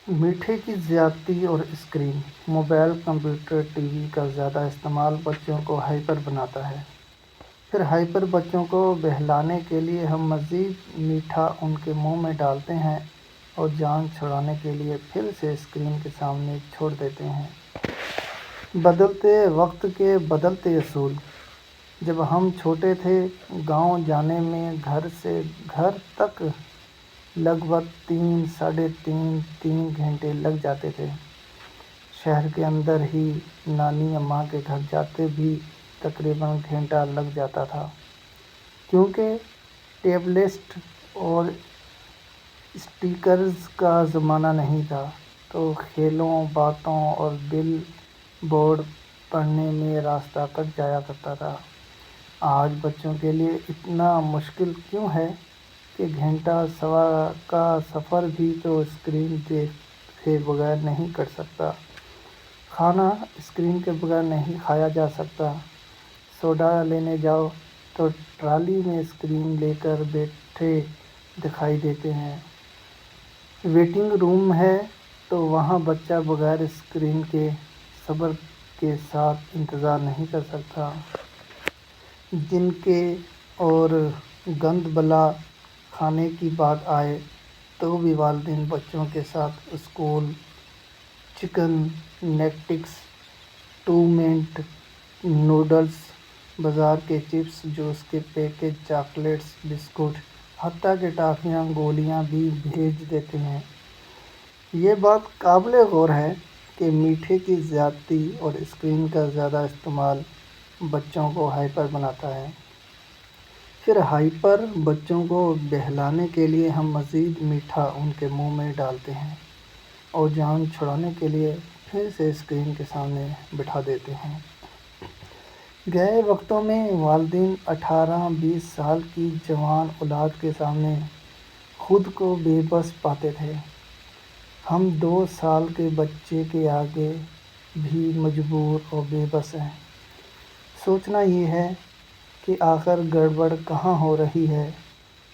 میٹھے کی زیادتی اور screen, mobile, computer, T V کا زیادہ استعمال بچوں کو ہائپر بناتا ہے۔ پھر ہائپر بچوں کو بہلانے کے لیے ہم مزید میٹھا ان کے منہ میں ڈالتے ہیں اور جان چھڑانے کے لیے پھر سے اسکرین کے سامنے چھوڑ دیتے ہیں۔ بدلتے وقت کے بدلتے اصول۔ جب ہم چھوٹے تھے، گاؤں جانے میں گھر سے گھر تک لگ بھگ 3 ساڑھے 3 گھنٹے لگ جاتے تھے۔ شہر کے اندر ہی نانی اماں کے گھر جاتے بھی تقریباً گھنٹہ لگ جاتا تھا، کیونکہ ٹیبلٹس اور اسپیکرز کا زمانہ نہیں تھا، تو کھیلوں باتوں اور بل بورڈ پڑھنے میں راستہ کٹ جایا کرتا تھا۔ آج بچوں کے لیے اتنا مشکل کیوں ہے کہ گھنٹہ سوا کا سفر بھی تو اسکرین دیکھے بغیر نہیں کٹ سکتا۔ کھانا اسکرین کے بغیر نہیں کھایا جا سکتا۔ سوڈا لینے جاؤ تو ٹرالی میں اسکرین لے کر بیٹھے دکھائی دیتے ہیں۔ ویٹنگ روم ہے تو وہاں بچہ بغیر اسکرین کے صبر کے ساتھ انتظار نہیں کر سکتا۔ جن کے اور گند بلا کھانے کی بات آئے تو بھی والدین بچوں کے ساتھ school chicken nuggets, 2 minute noodles, بازار کے چپس، جوس کے پیکٹ، چاکلیٹس، بسکٹ، حتیٰ کہ ٹافیاں، گولیاں بھی بھیج دیتے ہیں۔ یہ بات قابل غور ہے کہ میٹھے کی زیادتی اور اسکرین کا زیادہ استعمال بچوں کو ہائپر بناتا ہے۔ پھر ہائپر بچوں کو بہلانے کے لیے ہم مزید میٹھا ان کے منہ میں ڈالتے ہیں اور جان چھڑانے کے لیے پھر سے اسکرین کے سامنے بٹھا دیتے ہیں۔ گئے وقتوں میں والدین 18-20 سال کی جوان اولاد کے سامنے خود کو بے بس پاتے تھے۔ ہم 2 سال کے بچے کے آگے بھی مجبور اور بے بس ہیں۔ سوچنا یہ ہے کہ آخر گڑبڑ کہاں ہو رہی ہے۔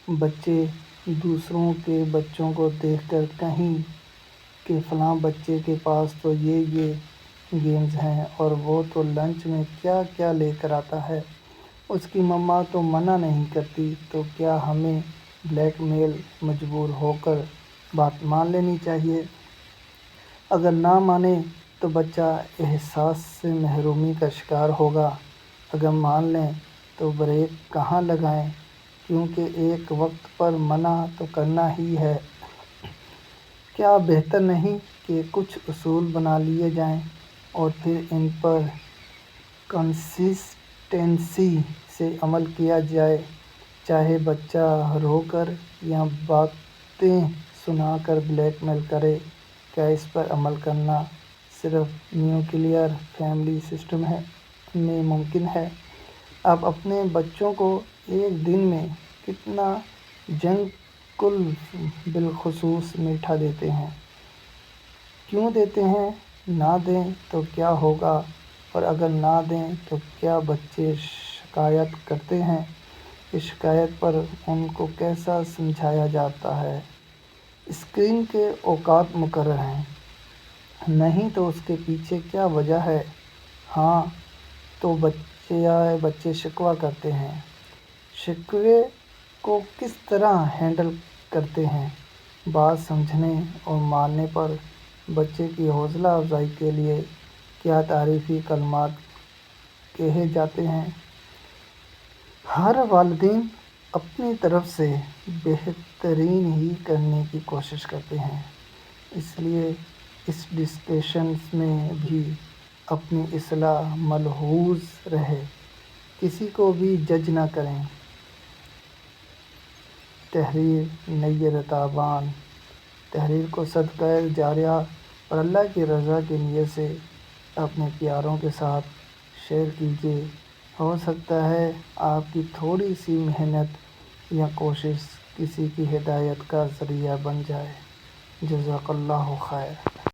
بچے دوسروں کے بچوں کو دیکھ کر کہیں کہ فلاں بچے کے پاس تو یہ گیمز ہیں اور وہ تو لنچ میں کیا کیا لے کر آتا ہے، اس کی مما تو منع نہیں کرتی، تو کیا ہمیں بلیک میل مجبور ہو کر بات مان لینی چاہیے؟ اگر نہ مانے تو بچہ احساس سے محرومی کا شکار ہوگا، اگر مان لیں تو بریک کہاں لگائیں، کیونکہ ایک وقت پر منع تو کرنا ہی ہے۔ کیا بہتر نہیں کہ کچھ اصول بنا لیے جائیں اور پھر ان پر کنسسٹنسی سے عمل کیا جائے، چاہے بچہ رو کر یا باتیں سنا کر بلیک میل کرے؟ کیا اس پر عمل کرنا صرف نیوکلیئر فیملی سسٹم میں ممکن ہے؟ آپ اپنے بچوں کو ایک دن میں کتنا جنک بالخصوص میٹھا دیتے ہیں؟ کیوں دیتے ہیں؟ نہ دیں تو کیا ہوگا؟ اور اگر نہ دیں تو کیا بچے شکایت کرتے ہیں؟ اس شکایت پر ان کو کیسے سمجھایا جاتا ہے؟ اسکرین کے اوقات مقرر ہیں؟ نہیں تو اس کے پیچھے کیا وجہ ہے؟ ہاں تو بچے شکوہ کرتے ہیں۔ شکوے کو کس طرح ہینڈل کرتے ہیں؟ بات سمجھنے اور ماننے پر بچے کی حوصلہ افزائی کے لیے کیا تعریفی کلمات کہے جاتے ہیں؟ ہر والدین اپنی طرف سے بہترین ہی کرنے کی کوشش کرتے ہیں، اس لیے اس ڈسکشن میں بھی اپنی اصلاح ملحوظ رہے، کسی کو بھی جج نہ کریں۔ تحریر نیّر تابان۔ تحریر کو صدقہ جاریہ اور اللہ کی رضا کی نیت سے اپنے پیاروں کے ساتھ شیئر کیجیے۔ ہو سکتا ہے آپ کی تھوڑی سی محنت یا کوشش کسی کی ہدایت کا ذریعہ بن جائے۔ جزاک اللہ خیر۔